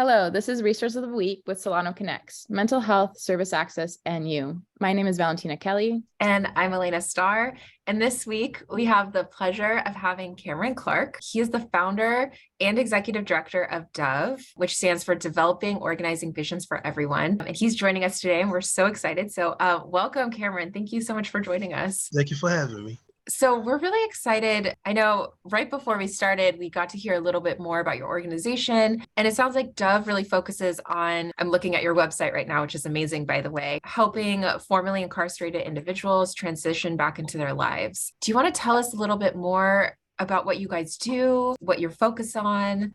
Hello, this is Resource of the Week with SolanoConnex, Mental Health, Service Access, and You. My name is Valentina Kelly. And I'm Elena Starr. And this week, we have the pleasure of having Cameron Clark. He is the founder and executive director of D.O.V.E, which stands for Developing Organizing Visions for Everyone. And he's joining us today, and we're so excited. So welcome, Cameron. Thank you so much for joining us. Thank you for having me. So we're really excited. I know right before we started, we got to hear a little bit more about your organization. And it sounds like D.O.V.E really focuses on, I'm looking at your website right now, which is amazing, by the way, helping formerly incarcerated individuals transition back into their lives. Do you want to tell us a little bit more about what you guys do, what you're focused on?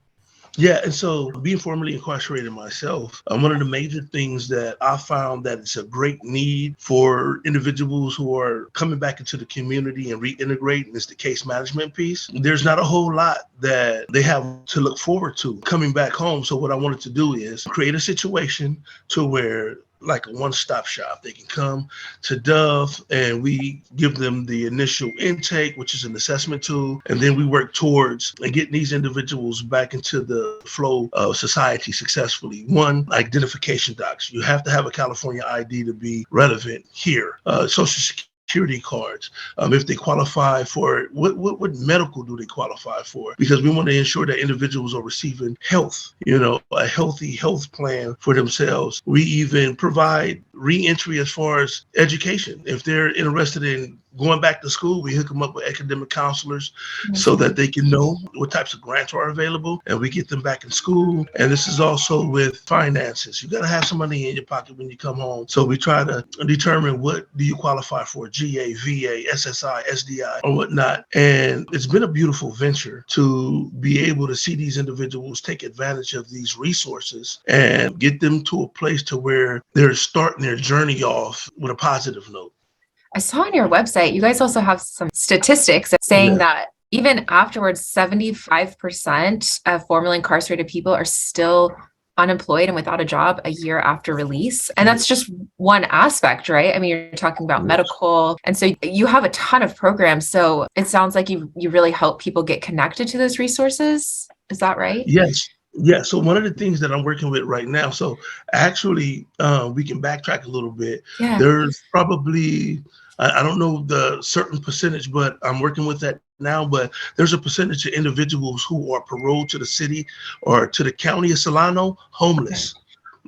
Yeah, and so being formerly incarcerated myself, one of the major things that I found that it's a great need for individuals who are coming back into the community and reintegrating is the case management piece. There's not a whole lot that they have to look forward to coming back home. So what I wanted to do is create a situation to where like a one-stop shop. They can come to D.O.V.E and we give them the initial intake, which is an assessment tool. And then we work towards getting these individuals back into the flow of society successfully. One, identification docs. You have to have a California ID to be relevant here. Social security cards, if they qualify for it, what medical do they qualify for? Because we want to ensure that individuals are receiving health, a healthy health plan for themselves. We even provide re-entry as far as education. If they're interested in going back to school, we hook them up with academic counselors so that they can know what types of grants are available and we get them back in school. And this is also with finances. You got to have some money in your pocket when you come home. So we try to determine what do you qualify for, GA, VA, SSI, SDI, or whatnot. And it's been a beautiful venture to be able to see these individuals take advantage of these resources and get them to a place to where they're starting their journey off with a positive note. I saw on your website, you guys also have some statistics saying that even afterwards, 75% of formerly incarcerated people are still unemployed and without a job a year after release. And that's just one aspect, right? I mean, you're talking about medical. And so you have a ton of programs. So it sounds like you really help people get connected to those resources. Is that right? Yes. Yeah. So one of the things that I'm working with right now, so actually we can backtrack a little bit. Yeah. There's probably, I don't know the certain percentage, but I'm working with that now, but there's a percentage of individuals who are paroled to the city or to the county of Solano, homeless.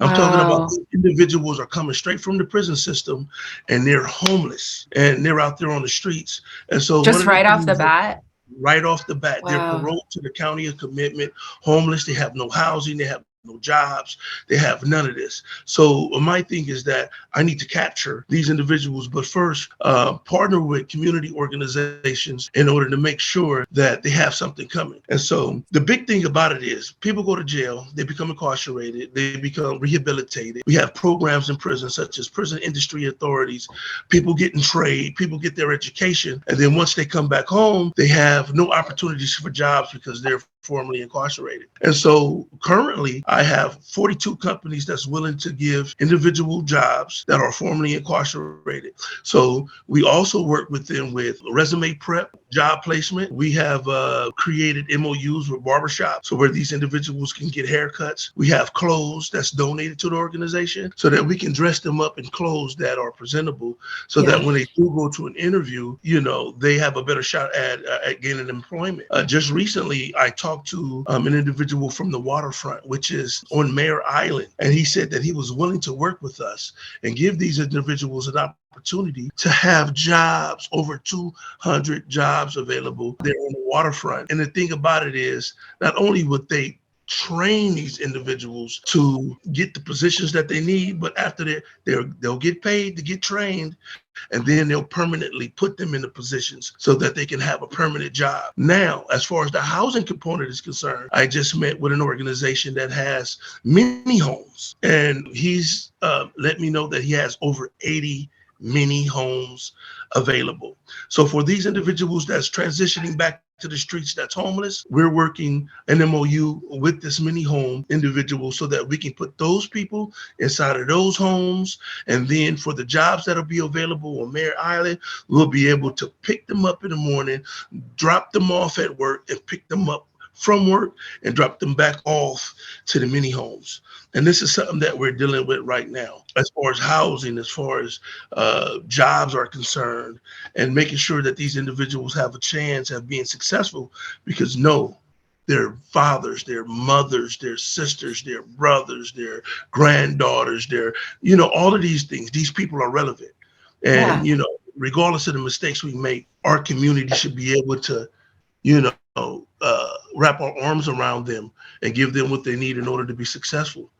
Okay. I'm talking about individuals are coming straight from the prison system and they're homeless and they're out there on the streets. And so just right off the bat. Right off the bat, they're paroled to the county of commitment, homeless, they have no housing, they have no jobs, they have none of this. So my thing is that I need to capture these individuals, but first partner with community organizations in order to make sure that they have something coming. And so the big thing about it is people go to jail, they become incarcerated, they become rehabilitated. We have programs in prison such as prison industry authorities, people get in trade, people get their education, and then once they come back home, they have no opportunities for jobs because they're formerly incarcerated. And so currently I have 42 companies that's willing to give individual jobs that are formerly incarcerated. So we also work with them with resume prep, job placement. We have created MOUs with barbershops so where these individuals can get haircuts. We have clothes that's donated to the organization so that we can dress them up in clothes that are presentable so that when they do go to an interview, they have a better shot at gaining employment. Just recently, I talked to an individual from the waterfront, which is on Mare Island. And he said that he was willing to work with us and give these individuals an opportunity to have jobs, over 200 jobs available there on the waterfront. And the thing about it is, not only would they train these individuals to get the positions that they need, but after that, they'll get paid to get trained, and then they'll permanently put them in the positions so that they can have a permanent job. Now, as far as the housing component is concerned, I just met with an organization that has mini homes, and he's let me know that he has over 80 mini homes available. So for these individuals that's transitioning back to the streets that's homeless, we're working an MOU with this mini home individual so that we can put those people inside of those homes. And then for the jobs that'll be available on Mare Island, we'll be able to pick them up in the morning, drop them off at work, and pick them up from work and drop them back off to the mini homes. And this is something that we're dealing with right now, as far as housing, as far as jobs are concerned, and making sure that these individuals have a chance of being successful, because their fathers, their mothers, their sisters, their brothers, their granddaughters, all of these things, these people are relevant. And, regardless of the mistakes we make, our community should be able to, wrap our arms around them and give them what they need in order to be successful.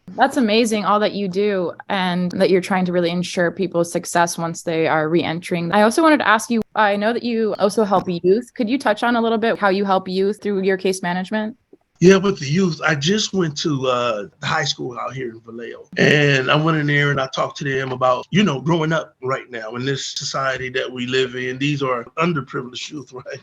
That's amazing, all that you do, and that you're trying to really ensure people's success once they are re-entering. I also wanted to ask you, I know that you also help youth. Could you touch on a little bit how you help youth through your case management? Yeah, with the youth, I just went to high school out here in Vallejo, and I went in there and I talked to them about, growing up right now in this society that we live in. These are underprivileged youth, right?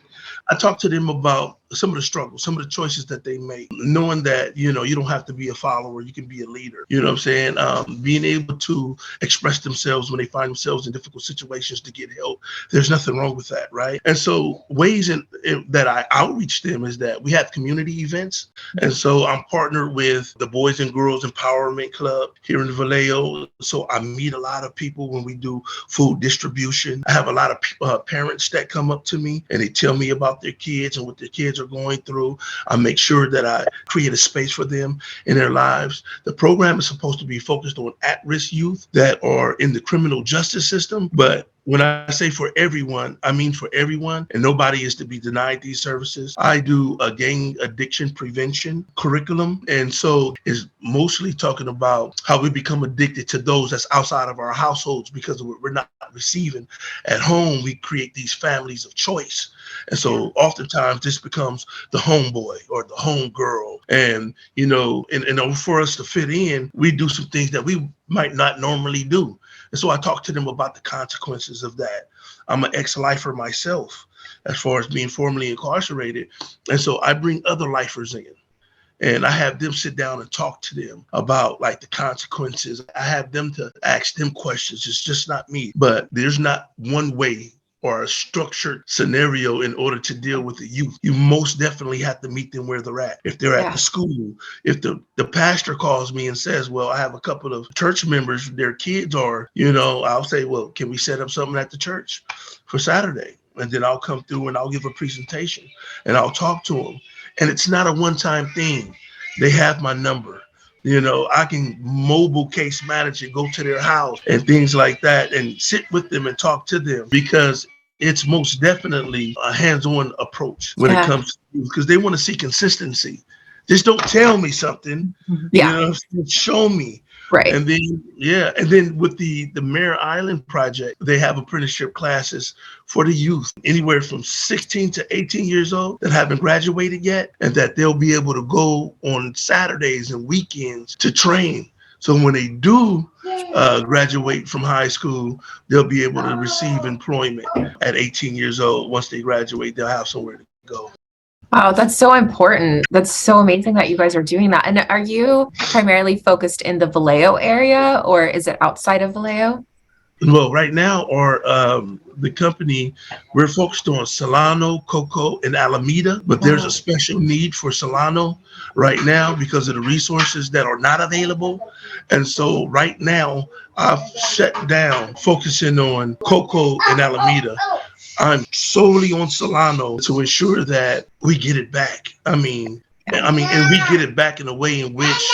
I talked to them about some of the struggles, some of the choices that they make, knowing that, you don't have to be a follower, you can be a leader. You know what I'm saying? Being able to express themselves when they find themselves in difficult situations to get help. There's nothing wrong with that, right? And so ways that I outreach them is that we have community events. And so I'm partnered with the Boys and Girls Empowerment Club here in Vallejo. So I meet a lot of people when we do food distribution. I have a lot of parents that come up to me and they tell me about their kids and what their kids are going through. I make sure that I create a space for them in their lives. The program is supposed to be focused on at-risk youth that are in the criminal justice system, but when I say for everyone, I mean for everyone, and nobody is to be denied these services. I do a gang addiction prevention curriculum, and so it's mostly talking about how we become addicted to those that's outside of our households because we're not receiving. At home, we create these families of choice. And so oftentimes this becomes the homeboy or the homegirl. And, in order for us to fit in, we do some things that we might not normally do. And so I talk to them about the consequences of that. I'm an ex-lifer myself, as far as being formerly incarcerated. And so I bring other lifers in. And I have them sit down and talk to them about the consequences. I have them to ask them questions. It's just not me. But there's not one way or a structured scenario in order to deal with the youth. You most definitely have to meet them where they're at. If they're at the school, if the pastor calls me and says, well, I have a couple of church members, their kids are, I'll say, well, can we set up something at the church for Saturday? And then I'll come through and I'll give a presentation and I'll talk to them. And it's not a one-time thing. They have my number. I can mobile case manage and go to their house and things like that and sit with them and talk to them, because it's most definitely a hands-on approach when it comes to, because they want to see consistency. Just don't tell me something, show me. Right. And then with the Mare Island project, they have apprenticeship classes for the youth, anywhere from 16 to 18 years old that haven't graduated yet, and that they'll be able to go on Saturdays and weekends to train. So when they do graduate from high school, they'll be able to receive employment at 18 years old. Once they graduate, they'll have somewhere to go. Wow, that's so important. That's so amazing that you guys are doing that. And are you primarily focused in the Vallejo area, or is it outside of Vallejo? Well, right now, the company, we're focused on Solano, Cocoa, and Alameda, but there's a special need for Solano right now because of the resources that are not available. And so right now, I've shut down focusing on Cocoa and Alameda. I'm solely on Solano to ensure that we get it back. And we get it back in a way in which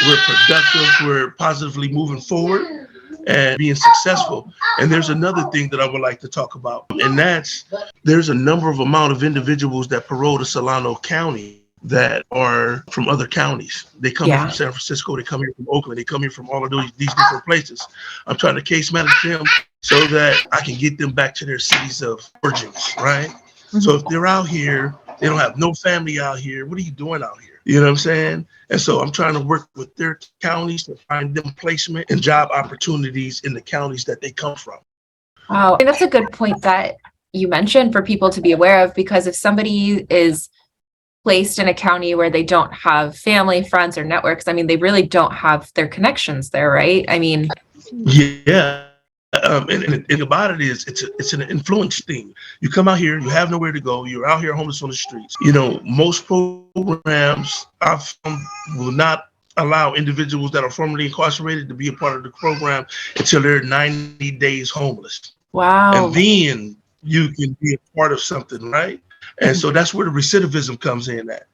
we're productive, we're positively moving forward and being successful. And there's another thing that I would like to talk about, and that's there's a amount of individuals that parole to Solano County that are from other counties. They come here from San Francisco, they come here from Oakland, they come here from all of these different places. I'm trying to case manage them so that I can get them back to their cities of origins, right? Mm-hmm. So if they're out here, they don't have no family out here, what are you doing out here? You know what I'm saying? And so I'm trying to work with their counties to find them placement and job opportunities in the counties that they come from. Wow, and that's a good point that you mentioned for people to be aware of, because if somebody is placed in a county where they don't have family, friends, or networks, they really don't have their connections there, right? Yeah. and the thing about it is, it's an influence thing. You come out here, you have nowhere to go, you're out here homeless on the streets. Most programs I've found will not allow individuals that are formerly incarcerated to be a part of the program until they're 90 days homeless. Wow. And then you can be a part of something, right? And so that's where the recidivism comes in at.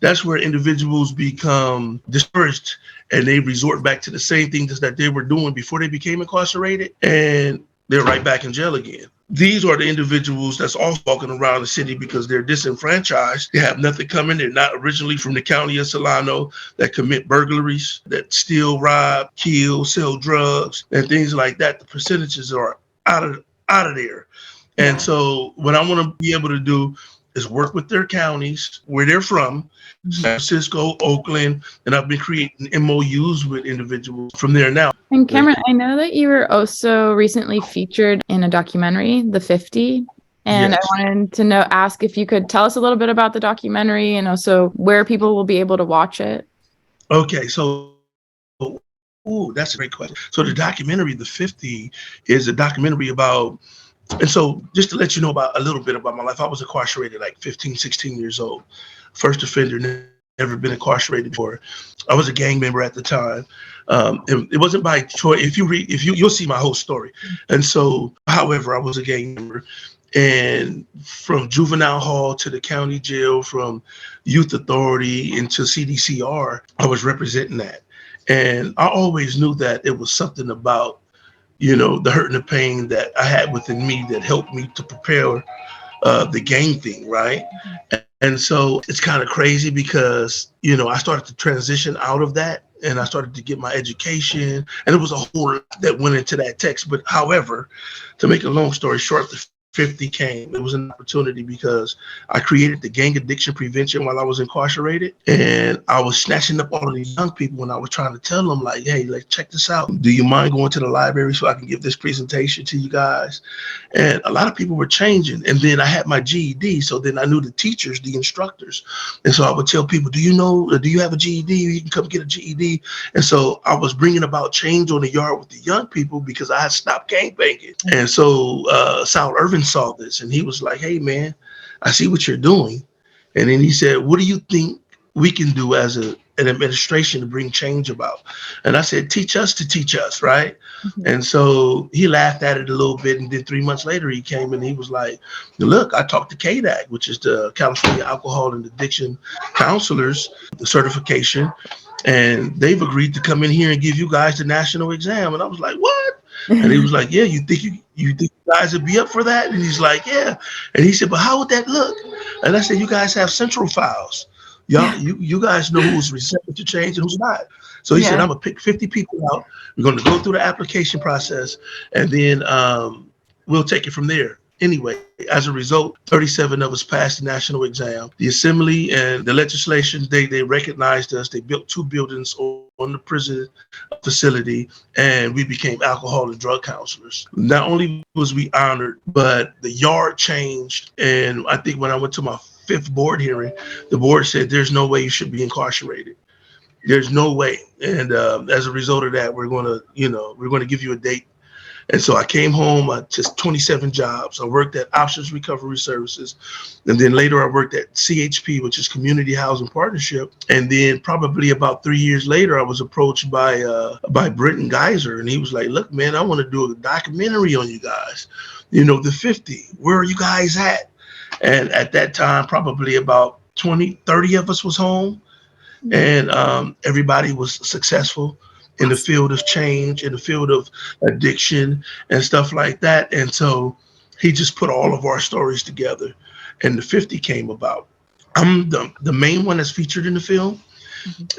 That's where individuals become discouraged and they resort back to the same things that they were doing before they became incarcerated, and they're right back in jail again. These are the individuals that's all walking around the city because they're disenfranchised. They have nothing coming. They're not originally from the county of Solano, that commit burglaries, that steal, rob, kill, sell drugs, and things like that. The percentages are out of there. And so what I want to be able to do is work with their counties where they're from, San Francisco, Oakland, and I've been creating MOUs with individuals from there now. And Cameron, I know that you were also recently featured in a documentary, The 50. And Yes. I wanted to ask if you could tell us a little bit about the documentary and also where people will be able to watch it. Okay, so that's a great question. So the documentary, The 50, is a documentary about, and so just to let you know about a little bit about my life, I was incarcerated like 15, 16 years old. First offender, never been incarcerated before. I was a gang member at the time. It wasn't by choice. If you read, you'll see my whole story. And so, however, I was a gang member. And from juvenile hall to the county jail, from youth authority into CDCR, I was representing that. And I always knew that it was something about, the hurt and the pain that I had within me that helped me to prepare the gang thing, right? And so it's kind of crazy because, I started to transition out of that and I started to get my education, and it was a whole lot that went into that text. But however, to make a long story short, the 50 came. It was an opportunity because I created the gang addiction prevention while I was incarcerated, and I was snatching up all of these young people and I was trying to tell them like, hey, like, check this out. Do you mind going to the library so I can give this presentation to you guys? And a lot of people were changing. And then I had my GED. So then I knew the teachers, the instructors. And so I would tell people, do you have a GED? You can come get a GED. And so I was bringing about change on the yard with the young people because I had stopped gangbanging. And so Sal Irvin saw this and he was like, hey man, I see what you're doing. And then he said, what do you think we can do as an administration to bring change about? And I said, teach us to teach us, right? Mm-hmm. And so he laughed at it a little bit, and then 3 months later he came and he was like, look, I talked to KDAC, which is the California Alcohol and Addiction Counselors, the certification, and they've agreed to come in here and give you guys the national exam. And I was like, what? And he was like, yeah, you think you guys would be up for that? And he's like, yeah. And he said, but how would that look? And I said, you guys have central files. Y'all, you guys know who's receptive to change and who's not. So he said, I'm gonna pick 50 people out. We're gonna go through the application process, and then we'll take it from there. Anyway, as a result, 37 of us passed the national exam. The assembly and the legislation, they recognized us. They built 2 buildings on the prison facility, and we became alcohol and drug counselors. Not only was we honored, but the yard changed. And I think when I went to my 5th board hearing, the board said, there's no way you should be incarcerated. There's no way. And as a result of that, we're going to give you a date. And so I came home, I just 27 jobs. I worked at Options Recovery Services. And then later I worked at CHP, which is Community Housing Partnership. And then probably about 3 years later, I was approached by Brenton Geyser. And he was like, look, man, I want to do a documentary on you guys. The 50, where are you guys at? And at that time, probably about 30 of us was home. And everybody was successful in the field of change, in the field of addiction and stuff like that. And so he just put all of our stories together, and the 50 came about. I'm the main one that's featured in the film.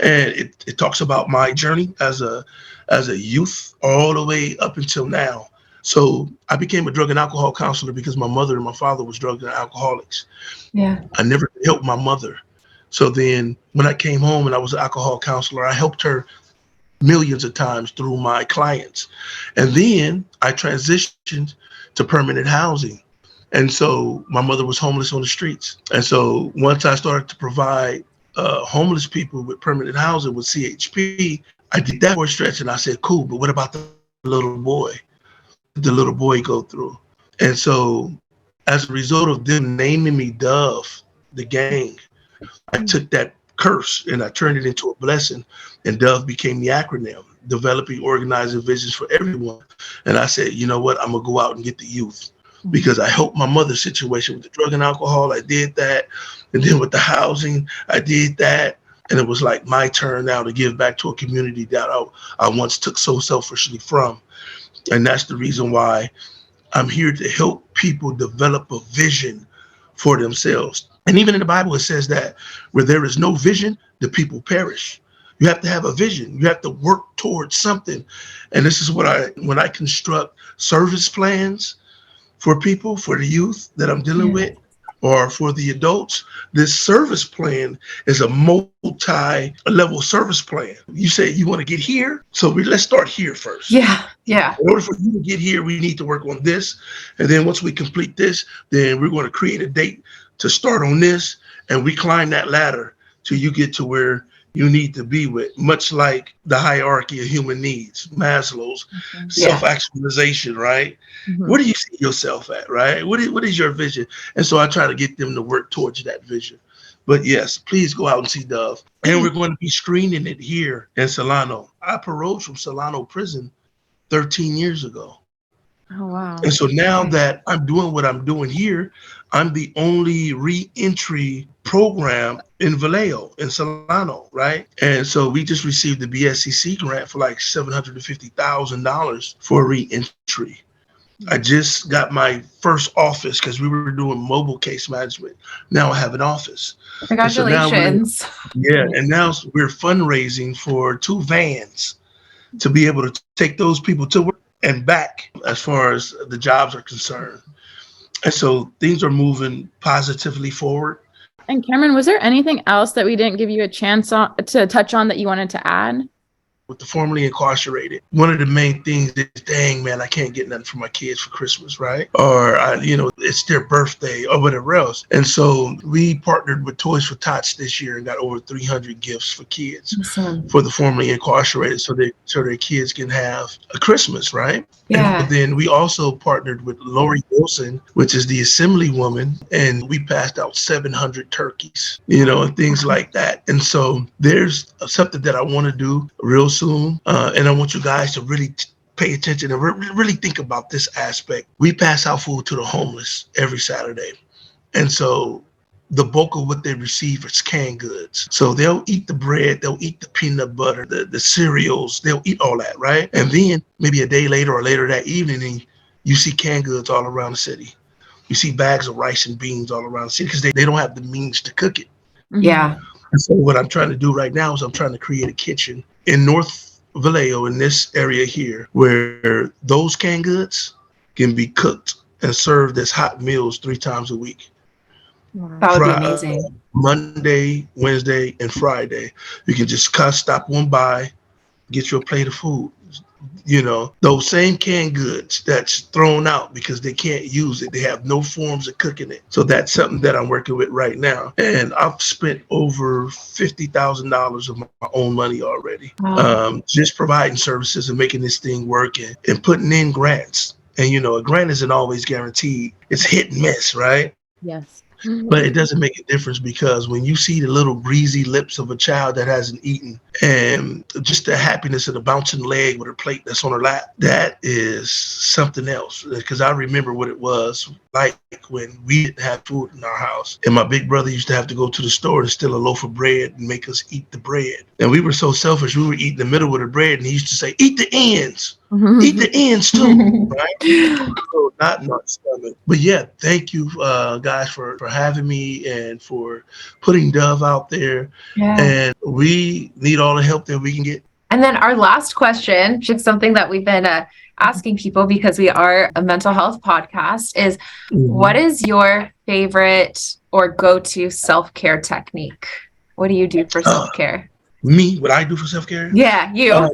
And it talks about my journey as a youth all the way up until now. So I became a drug and alcohol counselor because my mother and my father was drug and alcoholics. Yeah. I never helped my mother. So then when I came home and I was an alcohol counselor, I helped her millions of times through my clients. And then I transitioned to permanent housing. And so my mother was homeless on the streets. And so once I started to provide homeless people with permanent housing with CHP, I did that for a stretch, and I said, cool, but what about the little boy? the little boy go through. And so as a result of them naming me Dove, the gang, I took that curse and I turned it into a blessing, and Dove became the acronym, developing, organizing visions for everyone. And I said, you know what, I'm gonna go out and get the youth, because I helped my mother's situation with the drug and alcohol. I did that. And then with the housing, I did that. And it was like my turn now to give back to a community that I once took so selfishly from. And that's the reason why I'm here to help people develop a vision for themselves. And even in the Bible, it says that where there is no vision, the people perish. You have to have a vision. You have to work towards something. And this is what when I construct service plans for people, for the youth that I'm dealing with, or for the adults, this service plan is a multi-level service plan. You say you want to get here, so let's start here first. Yeah. In order for you to get here, we need to work on this. And then once we complete this, then we're going to create a date to start on this. And we climb that ladder till you get to where you need to be with, much like the hierarchy of human needs, Maslow's self-actualization, right? Mm-hmm. Where do you see yourself at, right? What is your vision? And so I try to get them to work towards that vision. But yes, please go out and see Dove. And we're going to be screening it here in Solano. I paroled from Solano prison 13 years ago. Oh, wow. And so now that I'm doing what I'm doing here, I'm the only re-entry program in Vallejo, in Solano, right? And so we just received the BSCC grant for like $750,000 for re-entry. I just got my first office because we were doing mobile case management. Now I have an office. Congratulations. So and now we're fundraising for 2 vans to be able to take those people to work and back as far as the jobs are concerned. And so things are moving positively forward. And Cameron, was there anything else that we didn't give you a chance to touch on that you wanted to add? With the formerly incarcerated, one of the main things is, dang, man, I can't get nothing for my kids for Christmas, right? Or, it's their birthday or whatever else. And so we partnered with Toys for Tots this year and got over 300 gifts for kids for the formerly incarcerated, so their kids can have a Christmas, right? Yeah. And then we also partnered with Lori Wilson, which is the assemblywoman, and we passed out 700 turkeys, and things like that. And so there's something that I want to do real soon, and I want you guys to really pay attention and really think about this aspect. We pass out food to the homeless every Saturday, and so the bulk of what they receive is canned goods. So they'll eat the bread, they'll eat the peanut butter, the cereals, they'll eat all that, right? And then maybe a day later or later that evening, you see canned goods all around the city. You see bags of rice and beans all around the city because they don't have the means to cook it. Yeah. And so what I'm trying to do right now is I'm trying to create a kitchen in North Vallejo, in this area here, where those canned goods can be cooked and served as hot meals 3 times a week. That would be amazing. Monday, Wednesday, and Friday. You can just stop one by, get you a plate of food. Those same canned goods that's thrown out because they can't use it. They have no forms of cooking it. So that's something that I'm working with right now. And I've spent over $50,000 of my own money already, just providing services and making this thing work and putting in grants. And, a grant isn't always guaranteed. It's hit and miss, right? Yes. But it doesn't make a difference, because when you see the little breezy lips of a child that hasn't eaten, and just the happiness of the bouncing leg with her plate that's on her lap, that is something else. Because I remember what it was like when we didn't have food in our house. And my big brother used to have to go to the store and steal a loaf of bread and make us eat the bread. And we were so selfish, we were eating the middle of the bread, and he used to say, eat the ends. Eat the ends too, right? So not in our stomach. But yeah, thank you guys for having me and for putting Dove out there. Yeah. And we need all the help that we can get. And then our last question, just something that we've been asking people, because we are a mental health podcast, is what is your favorite or go-to self-care technique? What do you do for self-care? Me? What I do for self-care? Yeah, you.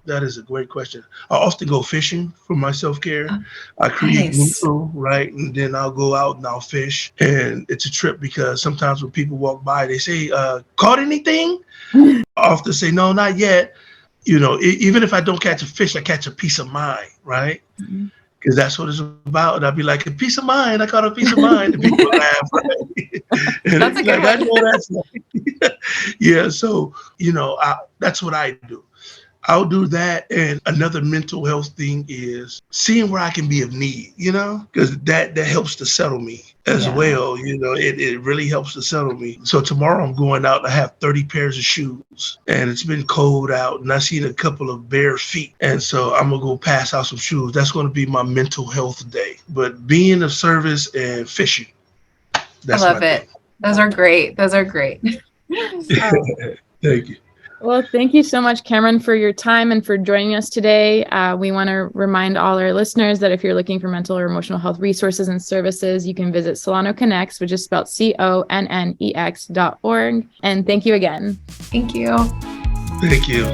That is a great question. I often go fishing for my self-care. I create neutral, right? And then I'll go out and I'll fish. And it's a trip, because sometimes when people walk by, they say, caught anything? I often say, no, not yet. even if I don't catch a fish, I catch a peace of mind, right? Because that's what it's about. And I'd be like, a peace of mind. I caught a peace of mind. And people laugh, right? And That's a good one. I know that's like, yeah. So, that's what I do. I'll do that. And another mental health thing is seeing where I can be of need, because that helps to settle me as well. It really helps to settle me. So tomorrow I'm going out and I have 30 pairs of shoes and it's been cold out and I seen a couple of bare feet. And so I'm going to go pass out some shoes. That's going to be my mental health day. But being of service and fishing. That's I love it. Thing. Those are great. Thank you. Well, thank you so much, Cameron, for your time and for joining us today. We want to remind all our listeners that if you're looking for mental or emotional health resources and services, you can visit SolanoConnex, which is spelled CONNEX.org. And thank you again. Thank you. Thank you.